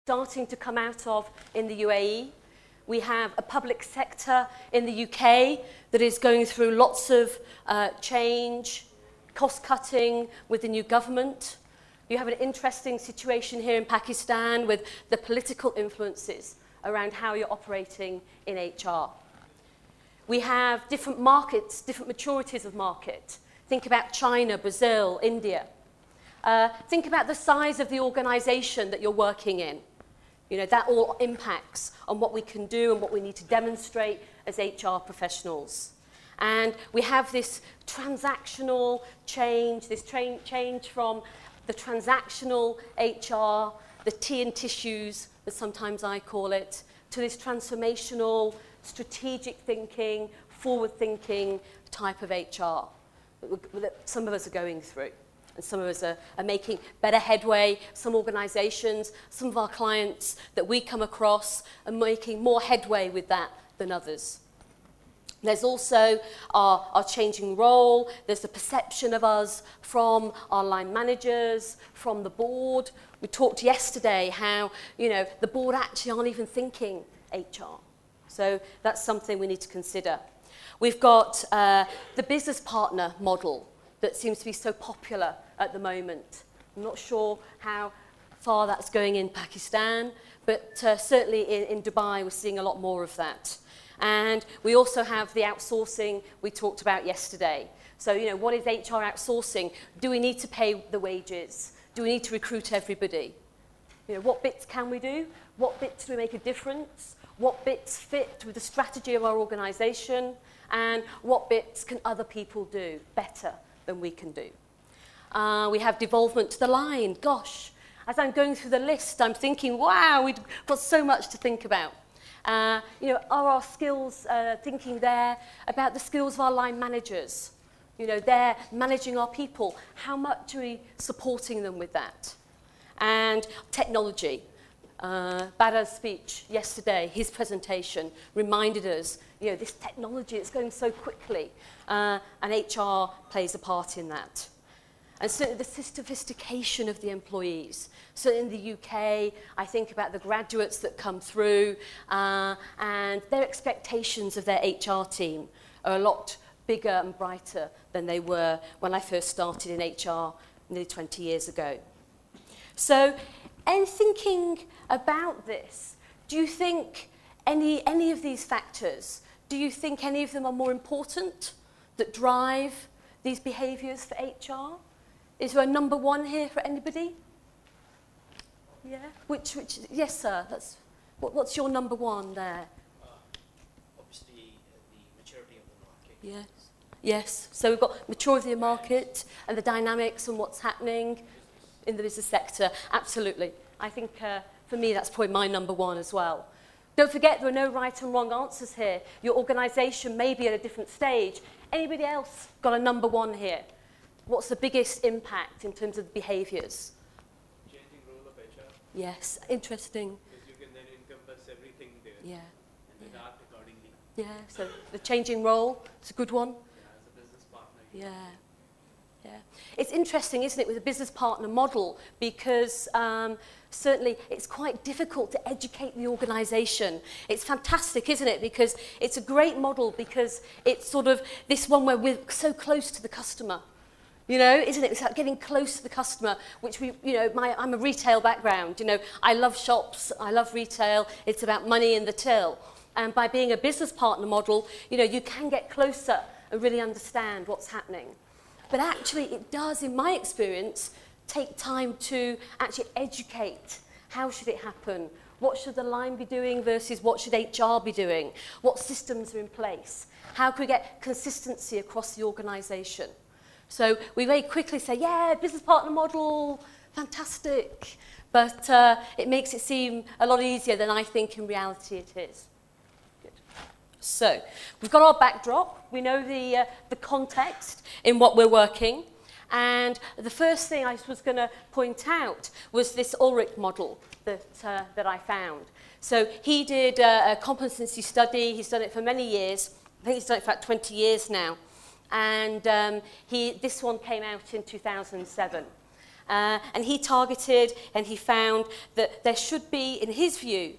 starting to come out of in the UAE. We have a public sector in the UK that is going through lots of change, cost-cutting with the new government. You have an interesting situation here in Pakistan with the political influences around how you're operating in HR. We have different markets, different maturities of market. Think about China, Brazil, India. Think about the size of the organization that you're working in. You know, that all impacts on what we can do and what we need to demonstrate as HR professionals. And we have this transactional change, this change from the transactional HR, the tea and tissues, as sometimes I call it, to this transformational, strategic thinking, forward-thinking type of HR that some of us are going through. And some of us are making better headway. Some organizations, some of our clients that we come across are making more headway with that than others. There's also our changing role. There's the perception of us from our line managers, from the board. We talked yesterday how, you know, the board actually aren't even thinking HR. So that's something we need to consider. We've got the business partner model that seems to be so popular at the moment. I'm not sure how far that's going in Pakistan, but certainly in Dubai we're seeing a lot more of that. And we also have the outsourcing we talked about yesterday. So, you know, what is HR outsourcing? Do we need to pay the wages? Do we need to recruit everybody? You know, what bits can we do? What bits do we make a difference? What bits fit with the strategy of our organization? And what bits can other people do better than we can do? We have devolvement to the line. Gosh, as I'm going through the list, I'm thinking, wow, we've got so much to think about. You know, are our skills thinking there about the skills of our line managers? You know, they're managing our people. How much are we supporting them with that? And technology. Bada's speech yesterday, his presentation, reminded us, you know, this technology, it's going so quickly, and HR plays a part in that. And certainly the sophistication of the employees. So in the UK, I think about the graduates that come through, and their expectations of their HR team are a lot bigger and brighter than they were when I first started in HR nearly 20 years ago. So, in thinking about this, do you think any of these factors, do you think any of them are more important that drive these behaviours for HR? Is there a number one here for anybody? Yeah? Which yes, sir. What's your number one there? Obviously, the maturity of the market. Yes. Yes. So we've got maturity of the market and the dynamics and what's happening in the business sector. Absolutely. I think for me that's probably my number one as well. Don't forget there are no right and wrong answers here. Your organisation may be at a different stage. Anybody else got a number one here? What's the biggest impact in terms of the behaviours? Changing role of HR. Yes, interesting. Because you can then encompass everything there. Yeah. And adapt accordingly. Yeah, so the changing role, it's a good one. Yeah, as a business partner. Yeah. Yeah. It's interesting, isn't it, with a business partner model, because certainly it's quite difficult to educate the organisation. It's fantastic, isn't it, because it's a great model because it's sort of this one where we're so close to the customer. You know, isn't it? It's like getting close to the customer, which we, you know, I'm a retail background. You know, I love shops, I love retail. It's about money in the till. And by being a business partner model, you know, you can get closer and really understand what's happening. But actually, it does, in my experience, take time to actually educate. How should it happen? What should the line be doing versus what should HR be doing? What systems are in place? How can we get consistency across the organisation? So we very quickly say, yeah, business partner model, fantastic. But it makes it seem a lot easier than I think in reality it is. Good. So we've got our backdrop. We know the context in what we're working. And the first thing I was going to point out was this Ulrich model that I found. So he did a competency study. He's done it for many years. I think he's done it for about 20 years now. And this one came out in 2007. And he targeted and he found that there should be, in his view,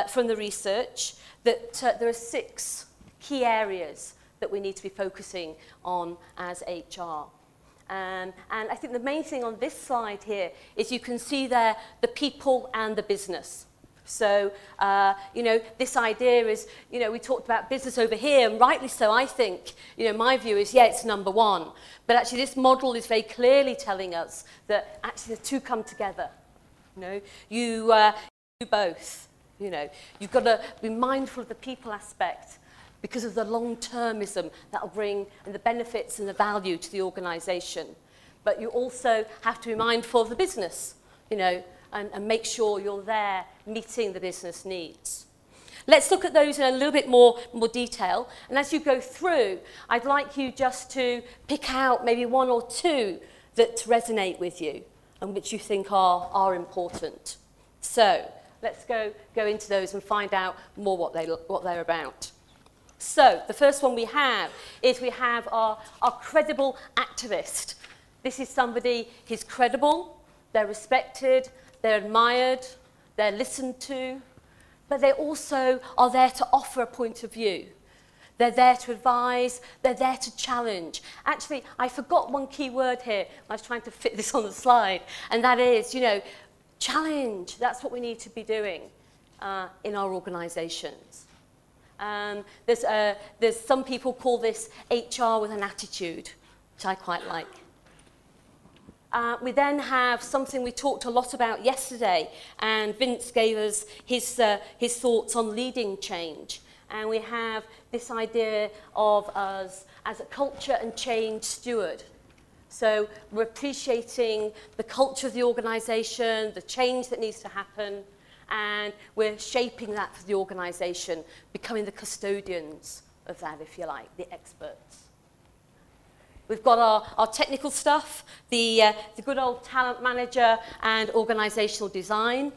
from the research, that there are 6 key areas that we need to be focusing on as HR. And I think the main thing on this slide here is you can see there the people and the business. So, you know, this idea is, you know, we talked about business over here, and rightly so, I think, you know, my view is, yeah, it's number 1. But actually this model is very clearly telling us that actually the two come together. You know, you do both. You know, you've got to be mindful of the people aspect because of the long-termism that will bring and the benefits and the value to the organisation. But you also have to be mindful of the business, you know, and make sure you're there meeting the business needs. Let's look at those in a little bit more detail. And as you go through, I'd like you just to pick out maybe 1 or 2 that resonate with you and which you think are important. So let's go into those and find out more what they're about. So the first one we have is we have our credible activist. This is somebody who's credible, they're respected, they're admired, they're listened to, but they also are there to offer a point of view. They're there to advise, they're there to challenge. Actually, I forgot one key word here. I was trying to fit this on the slide, and that is, you know, challenge. That's what we need to be doing in our organisations. There's some people call this HR with an attitude, which I quite like. We then have something we talked a lot about yesterday, and Vince gave us his thoughts on leading change. And we have this idea of us as a culture and change steward. So we're appreciating the culture of the organisation, the change that needs to happen, and we're shaping that for the organisation, becoming the custodians of that, if you like, the experts. We've got our technical stuff, the good old talent manager and organisational design.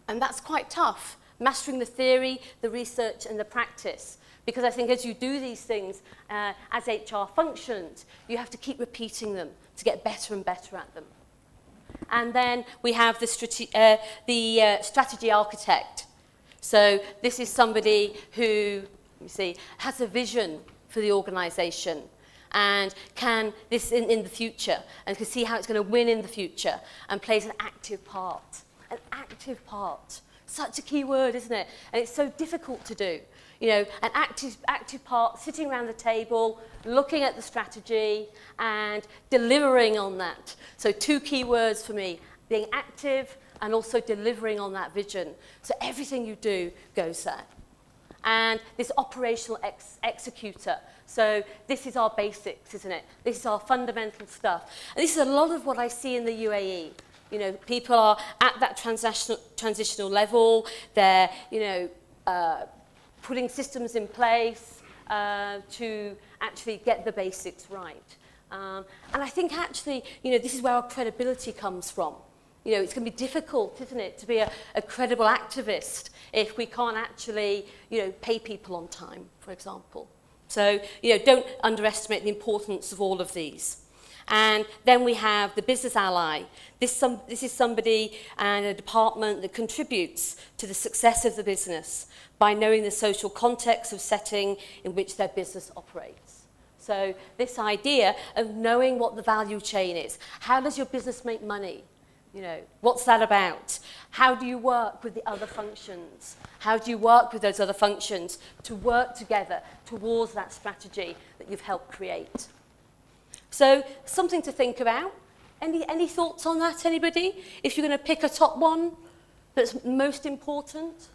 And that's quite tough, mastering the theory, the research and the practice. Because I think as you do these things as HR functions, you have to keep repeating them to get better and better at them. And then we have the strategy architect. So this is somebody who, let me see, has a vision for the organisation and can this in the future and can see how it's going to win in the future and plays an active part. An active part. Such a key word, isn't it? And it's so difficult to do. You know, an active part, sitting around the table, looking at the strategy and delivering on that. So 2 key words for me, being active and also delivering on that vision. So everything you do goes there. And this operational executor. So this is our basics, isn't it? This is our fundamental stuff. And this is a lot of what I see in the UAE. You know, people are at that transitional level. They're, you know, putting systems in place to actually get the basics right. And I think actually, you know, this is where our credibility comes from. You know, it's going to be difficult, isn't it, to be a credible activist if we can't actually, you know, pay people on time, for example. So, you know, don't underestimate the importance of all of these. And then we have the business ally. This is somebody and a department that contributes to the success of the business by knowing the social context of setting in which their business operates. So this idea of knowing what the value chain is. How does your business make money? You know, what's that about? How do you work with the other functions? How do you work with those other functions to work together towards that strategy that you've helped create? So something to think about. Any thoughts on that, anybody? If you're going to pick a top one that's most important?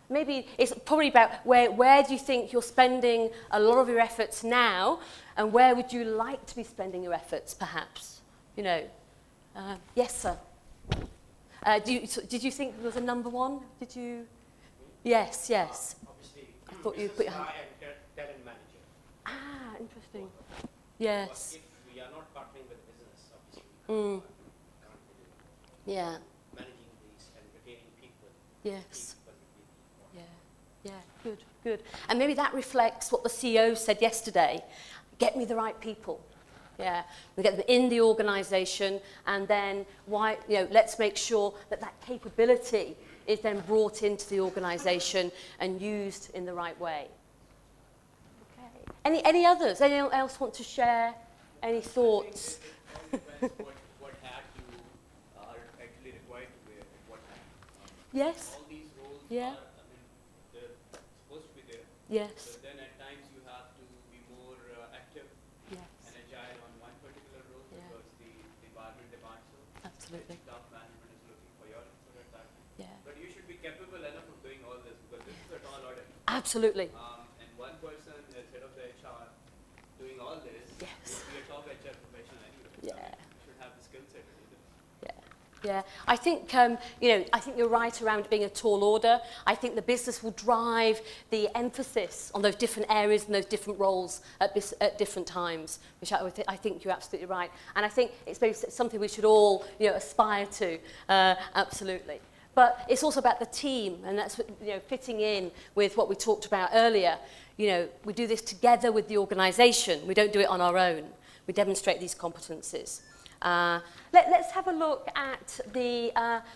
Maybe it's probably about where do you think you're spending a lot of your efforts now, and where would you like to be spending your efforts, perhaps? You know, yes, sir. Did you think there was a number 1? Did you? Yes, yes. Obviously, I thought you put your hand. and talent manager. Ah, interesting. Yes. If we are not partnering with the business, obviously, we can't do Yeah. managing these and retaining people. Yes. Yeah, good. And maybe that reflects what the CEO said yesterday. Get me the right people. Yeah, we get them in the organisation, and then let's make sure that that capability is then brought into the organisation and used in the right way. Okay. Any others? Anyone else want to share any thoughts? It depends what hat you are actually required to wear at what time. Yes. All these roles Yeah. are, they're supposed to be there. Yes. But then at times you have to be more active Yes. and agile on one particular role because the environment demands so. Absolutely. Staff management is looking for your input at that time. Yeah. But you should be capable enough of doing all this because this is a tall order. Absolutely. And one person as head of the HR doing all this Yes. would be a top HR professional anyway. Yeah. You should have the skill set to do this. Yeah, I think I think you're right around being a tall order. I think the business will drive the emphasis on those different areas and those different roles at different times, which I think you're absolutely right. And I think it's maybe something we should all aspire to, absolutely. But it's also about the team, and that's fitting in with what we talked about earlier. We do this together with the organisation. We don't do it on our own. We demonstrate these competencies. Let's have a look at the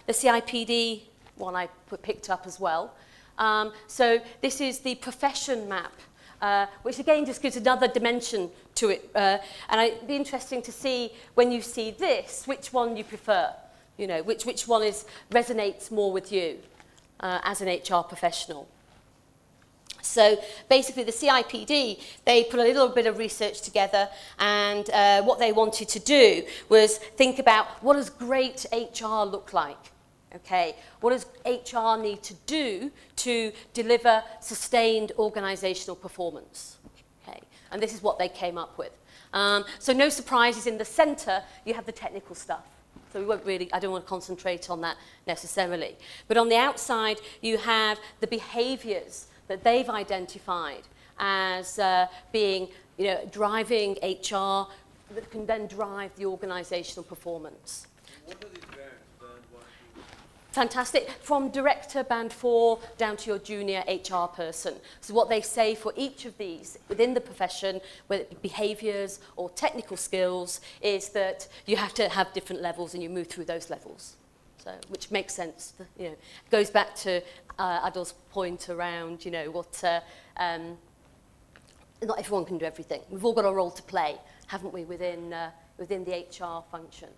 CIPD one I picked up as well. So this is the profession map, which again just gives another dimension to it. And it'd be interesting to see when you see this, which one you prefer. Which one resonates more with you as an HR professional. So basically the CIPD, they put a little bit of research together, and what they wanted to do was think about what does great HR look like? Okay, what does HR need to do to deliver sustained organisational performance? Okay, and this is what they came up with. So no surprises, in the centre you have the technical stuff. So I don't want to concentrate on that necessarily. But on the outside you have the behaviours that they've identified as being, driving HR that can then drive the organisational performance. What are these brands? Band 1, 2? Fantastic. From director, band 4, down to your junior HR person. So what they say for each of these within the profession, whether it be behaviours or technical skills, is that you have to have different levels and you move through those levels. So, which makes sense. Goes back to Adol's point around, not everyone can do everything. We've all got a role to play, haven't we, within the HR function.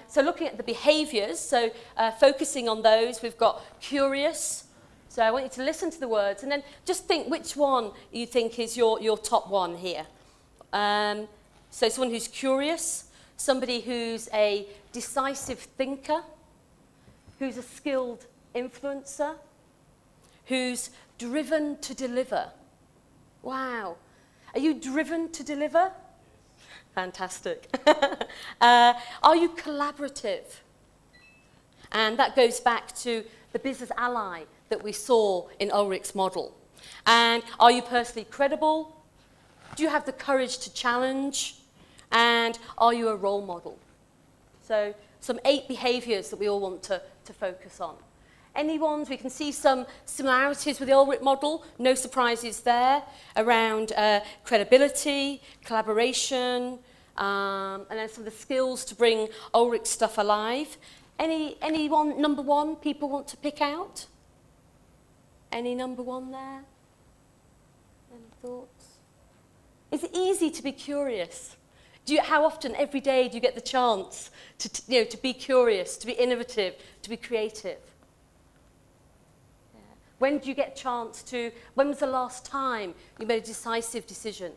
So looking at the behaviours, so focusing on those, we've got curious. So I want you to listen to the words and then just think which one you think is your top one here. So someone who's curious, somebody who's a decisive thinker, who's a skilled influencer, who's driven to deliver. Wow. Are you driven to deliver? Fantastic. Are you collaborative? And that goes back to the business ally that we saw in Ulrich's model. And are you personally credible? Do you have the courage to challenge? And are you a role model? So some 8 behaviours that we all want to focus on. Any ones? We can see some similarities with the Ulrich model. No surprises there around credibility, collaboration, and then some of the skills to bring Ulrich stuff alive. Any one, number one, people want to pick out? Any number one there? Any thoughts? Is it easy to be curious? How often, every day, do you get the chance to be curious, to be innovative, to be creative? Yeah. When do you get a chance when was the last time you made a decisive decision?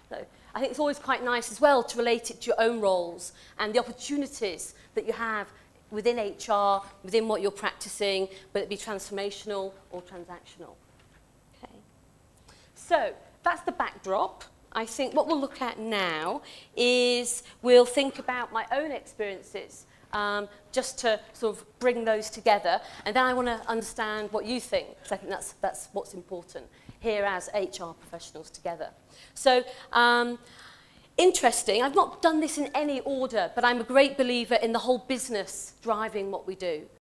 So I think it's always quite nice as well to relate it to your own roles and the opportunities that you have within HR, within what you're practicing, whether it be transformational or transactional. Okay. So that's the backdrop. I think what we'll look at now is we'll think about my own experiences, just to sort of bring those together, and then I want to understand what you think, because I think that's what's important here as HR professionals together. So, interesting, I've not done this in any order, but I'm a great believer in the whole business driving what we do.